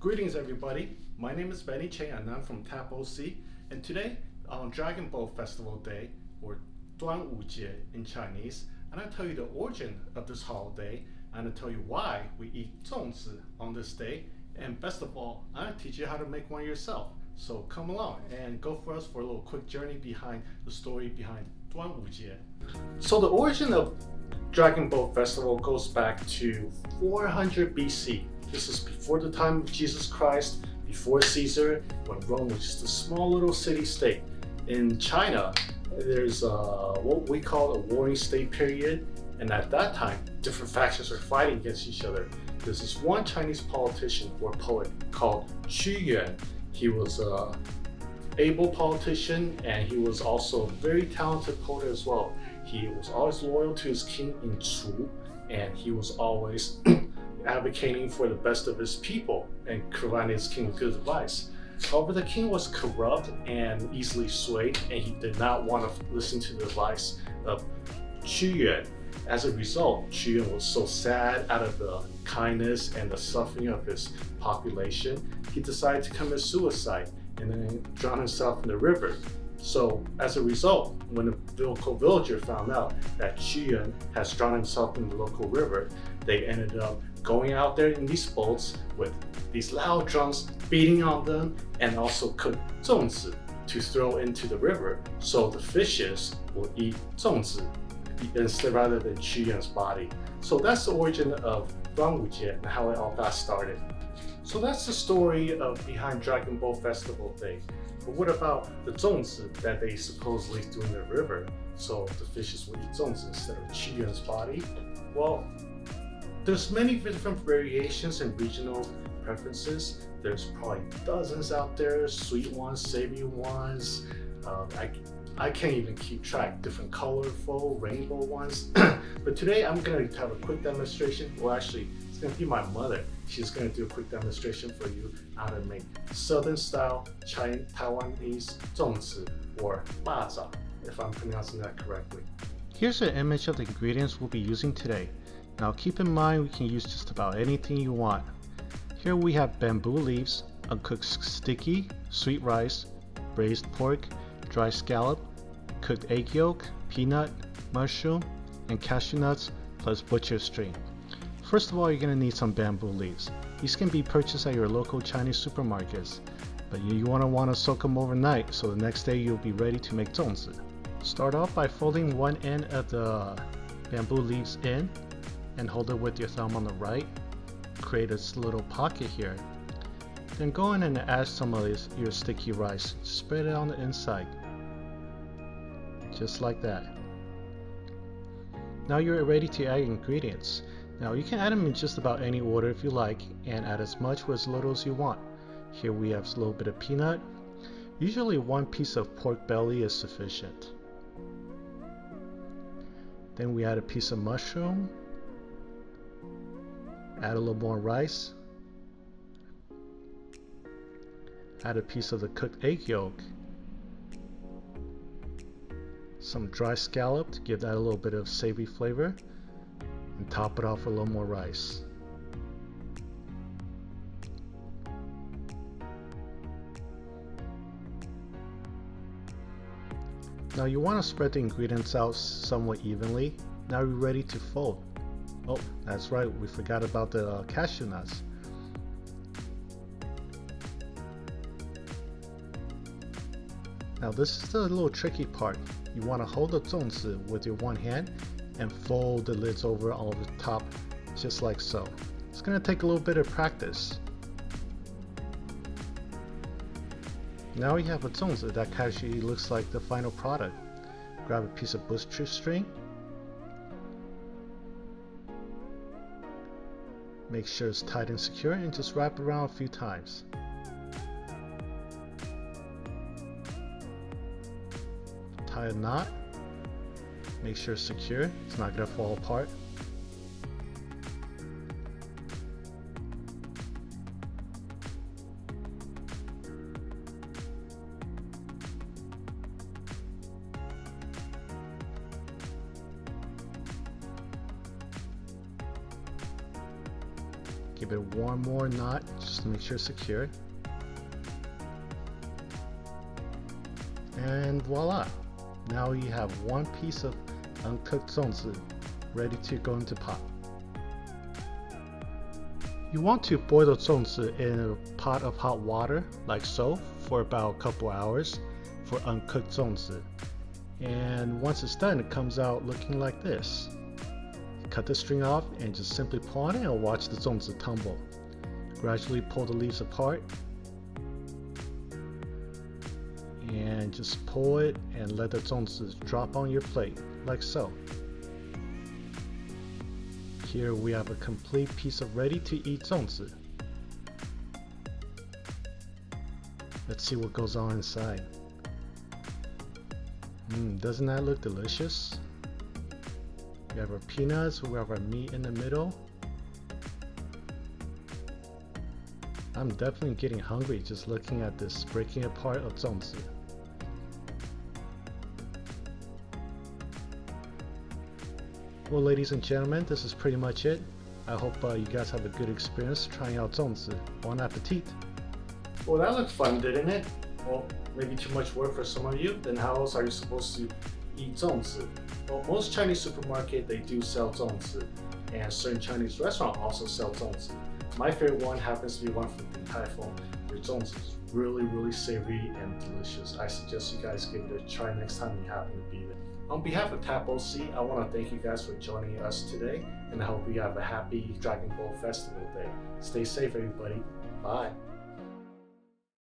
Greetings everybody, my name is Benny Cheng and I'm from TAP OC, and today on Dragon Boat Festival Day, or 端午节 in Chinese, I'm going to tell you the origin of this holiday, I'm going to tell you why we eat 粽子 on this day, and best of all, I'm going to teach you how to make one yourself. So come along and go for us for a little quick journey behind the story behind 端午节. So the origin of Dragon Boat Festival goes back to 400 BC. This is before the time of Jesus Christ, before Caesar, when Rome was just a small little city-state. In China, there's what we call a warring state period, and at that time, different factions are fighting against each other. There's this one Chinese politician or poet called Qu Yuan. He was an able politician, and he was also a very talented poet as well. He was always loyal to his king in Chu, and he was always advocating for the best of his people and providing his king with good advice. However, the king was corrupt and easily swayed, and he did not want to listen to the advice of Qu Yuan. As a result, Qu Yuan was so sad out of the kindness and the suffering of his population, he decided to commit suicide and then drown himself in the river. So as a result, when the local villager found out that Qu Yuan has drowned himself in the local river, they ended up going out there in these boats with these loud drums beating on them, and also cooked 粽子 to throw into the river, so the fishes will eat 粽子instead rather than Qu Yuan's body. So that's the origin of 端午节 and how it all got started. So that's the story of behind Dragon Boat Festival Day. But what about the 粽子 that they supposedly threw in the river, so the fishes will eat 粽子 instead of Qu Yuan's body? Well, there's many different variations and regional preferences. There's probably dozens out there, sweet ones, savory ones. I can't even keep track, different colorful, rainbow ones. But today I'm gonna have a quick demonstration. Well, actually, it's gonna be my mother. She's gonna do a quick demonstration for you how to make Southern style Taiwanese 粽子, or 蚂蚱, if I'm pronouncing that correctly. Here's an image of the ingredients we'll be using today. Now keep in mind we can use just about anything you want. Here we have bamboo leaves, uncooked sticky, sweet rice, braised pork, dry scallop, cooked egg yolk, peanut, mushroom, and cashew nuts, plus butcher string. First of all, you're going to need some bamboo leaves. These can be purchased at your local Chinese supermarkets, but you want to soak them overnight so the next day you'll be ready to make 粽子. Start off by folding one end of the bamboo leaves in and hold it with your thumb on the right. Create a little pocket here. Then go in and add some of your sticky rice. Spread it on the inside. Just like that. Now you're ready to add ingredients. Now you can add them in just about any order if you like, and add as much or as little as you want. Here we have a little bit of peanut. Usually one piece of pork belly is sufficient. Then we add a piece of mushroom. Add a little more rice. Add a piece of the cooked egg yolk. Some dry scallop to give that a little bit of savory flavor. And top it off with a little more rice. Now you want to spread the ingredients out somewhat evenly. Now you're ready to fold. Oh, that's right, we forgot about the cashew nuts. Now this is the little tricky part. You want to hold the 粽子 with your one hand and fold the lids over all the top, just like so. It's going to take a little bit of practice. Now you have a 粽子 that actually looks like the final product. Grab a piece of butcher string. Make sure it's tight and secure, and just wrap it around a few times. Tie a knot. Make sure it's secure, it's not going to fall apart. Give it one more knot just to make sure it's secure. And voila! Now you have one piece of uncooked zongzi ready to go into pot. You want to boil the zongzi in a pot of hot water, like so, for about a couple hours for uncooked zongzi. And once it's done, it comes out looking like this. Cut the string off and just simply pull on it and watch the zongzi tumble. Gradually pull the leaves apart and just pull it and let the zongzi drop on your plate, like so. Here we have a complete piece of ready to eat zongzi. Let's see what goes on inside. Doesn't that look delicious? We have our peanuts, we have our meat in the middle. I'm definitely getting hungry just looking at this breaking apart of zongzi. Well, ladies and gentlemen, this is pretty much it. I hope you guys have a good experience trying out zongzi. Bon appetit! Well, that looked fun, didn't it? Well, maybe too much work for some of you. Then how else are you supposed to eat zongzi? Well, most Chinese supermarkets, they do sell zongzi, and certain Chinese restaurants also sell zongzi. My favorite one happens to be one from Din Tai Fung, where zongzi is really savory and delicious. I suggest you guys give it a try next time you happen to be there. On behalf of TAP OC, I want to thank you guys for joining us today, and I hope you have a happy Dragon Ball Festival Day. Stay safe, everybody. Bye.